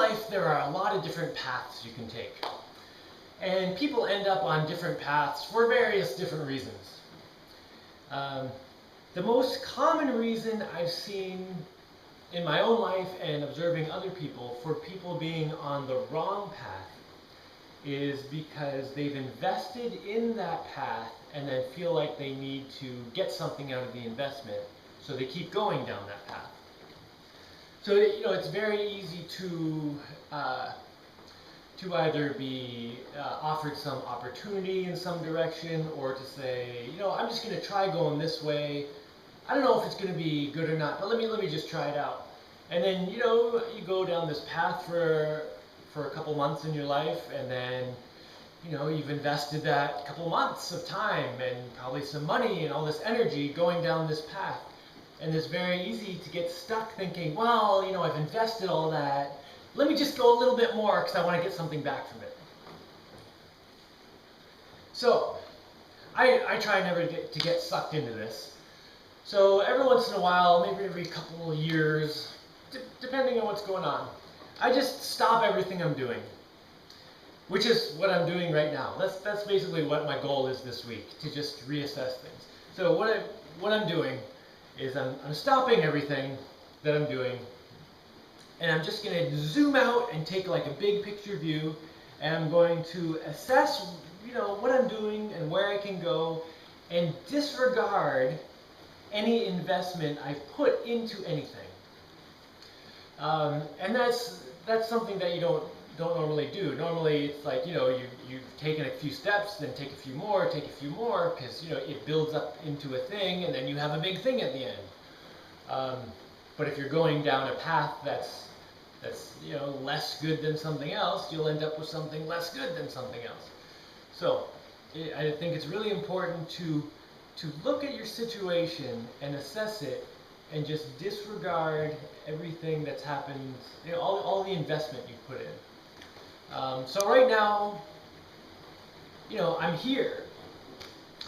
life, there are a lot of different paths you can take. And people end up on different paths for various different reasons. The most common reason I've seen in my own life and observing other people for people being on the wrong path is because they've invested in that path and then feel like they need to get something out of the investment, so they keep going down that path. So it's very easy to either be offered some opportunity in some direction, or to say, I'm just going to try going this way. I don't know if it's going to be good or not, but let me just try it out. And then you go down this path for a couple months in your life, and then you've invested that couple months of time and probably some money and all this energy going down this path. And it's very easy to get stuck thinking, well, I've invested all that. Let me just go a little bit more because I want to get something back from it. So I try never to get sucked into this. So every once in a while, maybe every couple of years, depending on what's going on, I just stop everything I'm doing, which is what I'm doing right now. That's basically what my goal is this week, to just reassess things. So what I'm doing is I'm stopping everything that I'm doing, and I'm just going to zoom out and take like a big picture view, and I'm going to assess what I'm doing and where I can go, and disregard any investment I've put into anything. And that's something that you don't normally do. Normally it's like, you've taken a few steps, then take a few more, because it builds up into a thing, and then you have a big thing at the end. But if you're going down a path that's less good than something else, you'll end up with something less good than something else. So I think it's really important to look at your situation and assess it, and just disregard everything that's happened, all the investment you've put in. So right now, I'm here.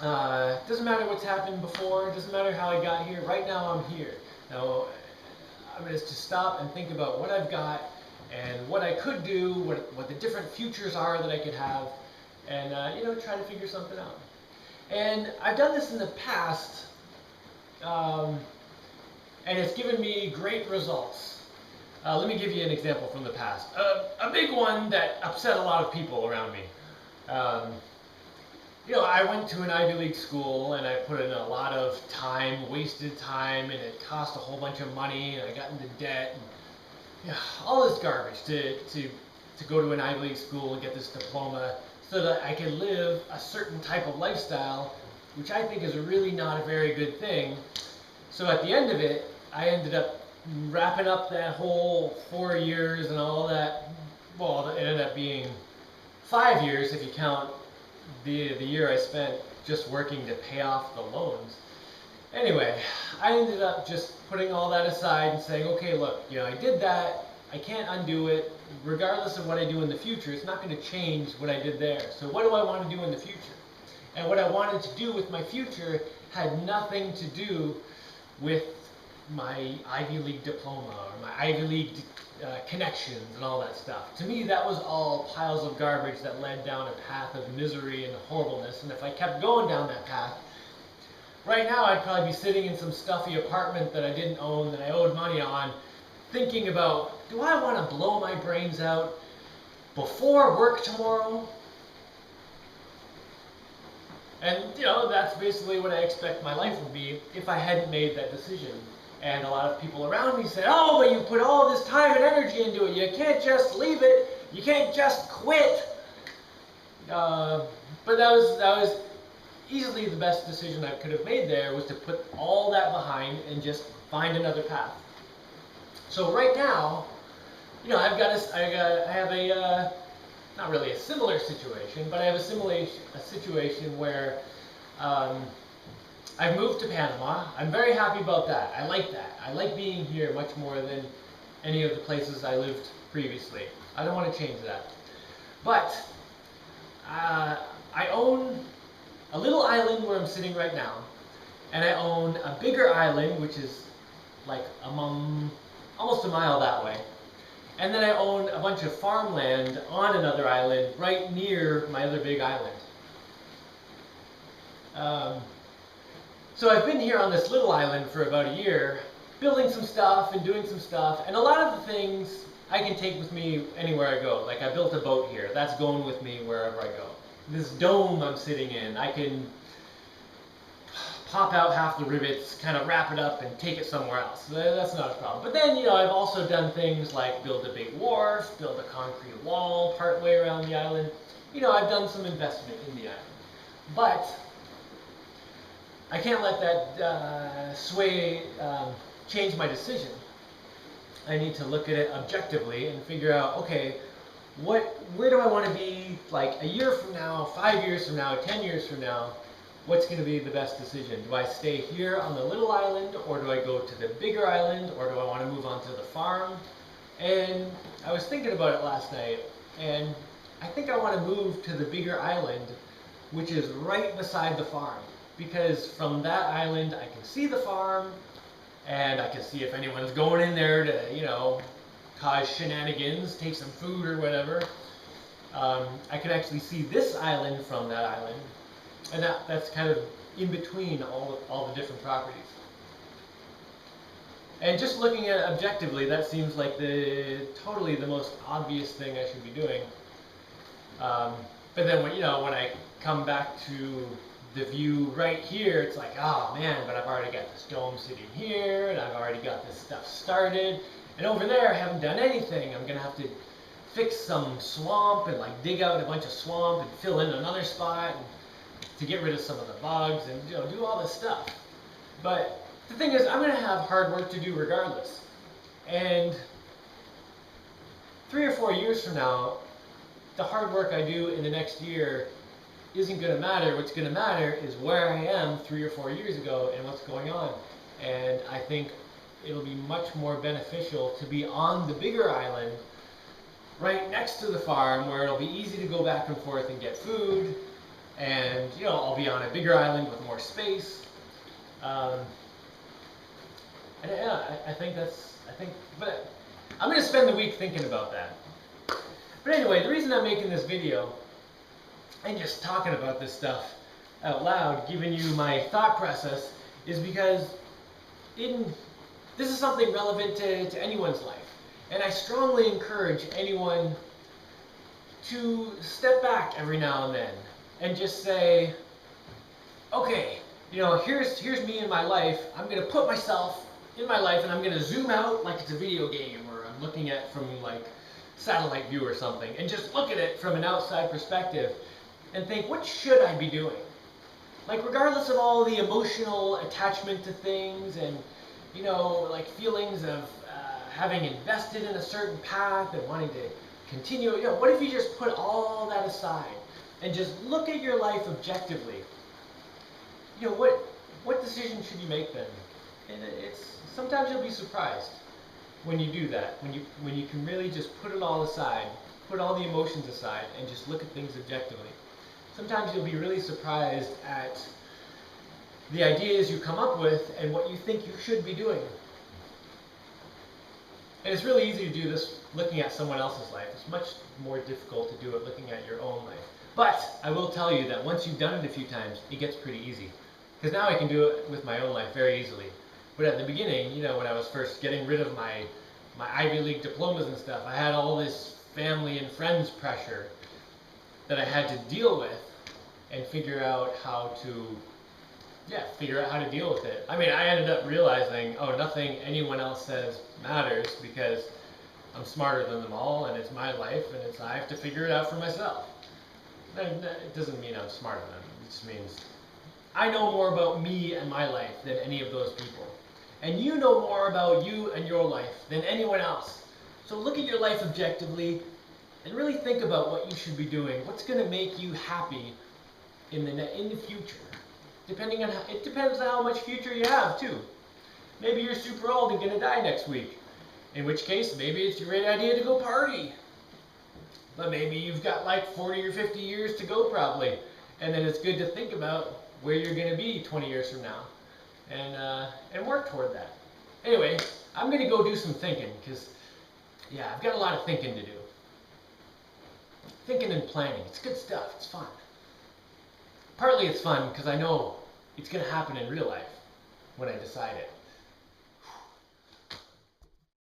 Doesn't matter what's happened before, doesn't matter how I got here, right now I'm here. Now, I'm going to stop and think about what I've got, and what I could do, what the different futures are that I could have, and try to figure something out. And I've done this in the past, and it's given me great results. Let me give you an example from the past. A big one that upset a lot of people around me. I went to an Ivy League school, and I put in a lot of time, wasted time, and it cost a whole bunch of money, and I got into debt, and all this garbage to go to an Ivy League school and get this diploma, so that I could live a certain type of lifestyle, which I think is really not a very good thing. So at the end of it, I ended up wrapping up that whole 4 years and all that. Well, it ended up being 5 years if you count the year I spent just working to pay off the loans. Anyway, I ended up just putting all that aside and saying, okay, look, I did that. I can't undo it. Regardless of what I do in the future, it's not going to change what I did there. So what do I want to do in the future? And what I wanted to do with my future had nothing to do with my Ivy League diploma or my Ivy League connections and all that stuff. To me, that was all piles of garbage that led down a path of misery and horribleness. And if I kept going down that path, right now I'd probably be sitting in some stuffy apartment that I didn't own, that I owed money on, thinking about, do I want to blow my brains out before work tomorrow? And that's basically what I expect my life would be if I hadn't made that decision. And a lot of people around me said, oh, but you put all this time and energy into it. You can't just leave it. You can't just quit. But that was easily the best decision I could have made there, was to put all that behind and just find another path. So right now, I have a not really a similar situation, but I have a situation where I've moved to Panama. I'm very happy about that. I like that. I like being here much more than any of the places I lived previously. I don't want to change that. But I own a little island where I'm sitting right now, and I own a bigger island, which is like almost a mile that way. And then I own a bunch of farmland on another island right near my other big island. So I've been here on this little island for about a year, building some stuff and doing some stuff, and a lot of the things I can take with me anywhere I go. Like I built a boat here, that's going with me wherever I go. This dome I'm sitting in, I can pop out half the rivets, kind of wrap it up and take it somewhere else. That's not a problem. But then, I've also done things like build a big wharf, build a concrete wall partway around the island. I've done some investment in the island. But I can't let that change my decision. I need to look at it objectively and figure out, okay, where do I want to be like a year from now, 5 years from now, 10 years from now? What's going to be the best decision? Do I stay here on the little island, or do I go to the bigger island, or do I want to move on to the farm? And I was thinking about it last night, and I think I want to move to the bigger island, which is right beside the farm. Because from that island, I can see the farm, and I can see if anyone's going in there to, cause shenanigans, take some food or whatever. I can actually see this island from that island. And that's kind of in between all the different properties. And just looking at it objectively, that seems like totally the most obvious thing I should be doing. But then when I come back to the view right here, it's like, oh man, but I've already got this dome sitting here, and I've already got this stuff started. And over there, I haven't done anything. I'm gonna have to fix some swamp and like dig out a bunch of swamp and fill in another spot. To get rid of some of the bugs and do all this stuff. But the thing is, I'm going to have hard work to do regardless. And 3 or 4 years from now, the hard work I do in the next year isn't going to matter. What's going to matter is where I am 3 or 4 years ago and what's going on. And I think it'll be much more beneficial to be on the bigger island right next to the farm, where it'll be easy to go back and forth and get food. And I'll be on a bigger island with more space. And yeah, but I'm going to spend the week thinking about that. But anyway, the reason I'm making this video and just talking about this stuff out loud, giving you my thought process, is because this is something relevant to anyone's life. And I strongly encourage anyone to step back every now and then and just say, okay, here's me in my life. I'm going to put myself in my life, and I'm going to zoom out like it's a video game, or I'm looking at from like satellite view or something, and just look at it from an outside perspective and think, what should I be doing? Like, regardless of all the emotional attachment to things and, like feelings of having invested in a certain path and wanting to continue, what if you just put all that aside and just look at your life objectively? What decision should you make then? And sometimes you'll be surprised when you do that. When you can really just put it all aside, put all the emotions aside, and just look at things objectively. Sometimes you'll be really surprised at the ideas you come up with and what you think you should be doing. And it's really easy to do this looking at someone else's life. It's much more difficult to do it looking at your own life. But I will tell you that once you've done it a few times, it gets pretty easy. Because now I can do it with my own life very easily. But at the beginning, when I was first getting rid of my Ivy League diplomas and stuff, I had all this family and friends pressure that I had to deal with and figure out how to deal with it. I mean, I ended up realizing, nothing anyone else says matters, because I'm smarter than them all, and it's my life, and I have to figure it out for myself. It doesn't mean I'm smarter than them. It just means I know more about me and my life than any of those people. And you know more about you and your life than anyone else. So look at your life objectively and really think about what you should be doing. What's going to make you happy in the future? It depends on how much future you have too. Maybe you're super old and going to die next week. In which case, maybe it's a great idea to go party. But maybe you've got like 40 or 50 years to go probably. And then it's good to think about where you're going to be 20 years from now. And work toward that. Anyway, I'm going to go do some thinking, because Yeah, I've got a lot of thinking to do. Thinking and planning. It's good stuff. It's fun. Partly it's fun because I know it's going to happen in real life when I decide it.